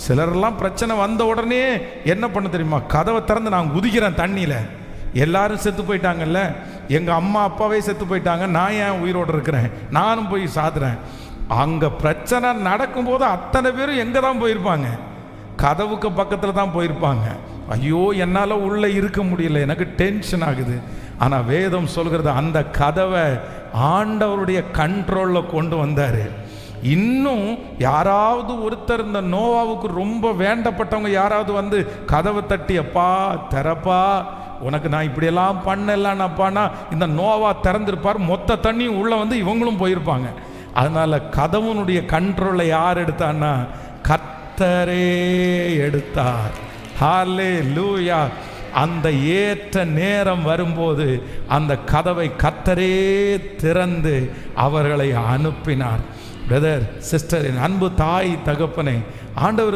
சிலரெல்லாம் பிரச்சனை வந்த உடனே என்ன பண்ண தெரியுமா, கதவை திறந்து நான் குதிக்கிறேன் தண்ணியில். எல்லாரும் செத்து போயிட்டாங்கல்ல, எங்கள் அம்மா அப்பாவே செத்து போயிட்டாங்க, நான் ஏன் உயிரோடு இருக்கிறேன், நானும் போய் சாதுறேன். அங்கே பிரச்சனை நடக்கும்போது அத்தனை பேரும் எங்கே தான் போயிருப்பாங்க, கதவுக்கு பக்கத்தில் தான் போயிருப்பாங்க. ஐயோ என்னால் உள்ளே இருக்க முடியல, எனக்கு டென்ஷன் ஆகுது. ஆனால் வேதம் சொல்கிறது அந்த கதவை ஆண்டவருடைய கண்ட்ரோலில் கொண்டு வந்தார். இன்னும் யாராவது ஒருத்தர் இந்த நோவாவுக்கு ரொம்ப வேண்டப்பட்டவங்க யாராவது வந்து கதவை தட்டி, அப்பா திறப்பா, உனக்கு நான் இப்படியெல்லாம் பண்ணலான்னாப்பானா இந்த நோவா திறந்திருப்பார், மொத்த தண்ணியும் உள்ளே வந்து இவங்களும் போயிருப்பாங்க. அதனால் கதவுனுடைய கண்ட்ரோலை யார் எடுத்தான்னா கர்த்தரே எடுத்தார். ஹல்லேலூயா. அந்த ஏற்ற நேரம் வரும்போது அந்த கதவை கர்த்தரே திறந்து அவர்களை அனுப்பினார். பிரதர் சிஸ்டர், என் அன்பு தாய் தகப்பனே, ஆண்டவர்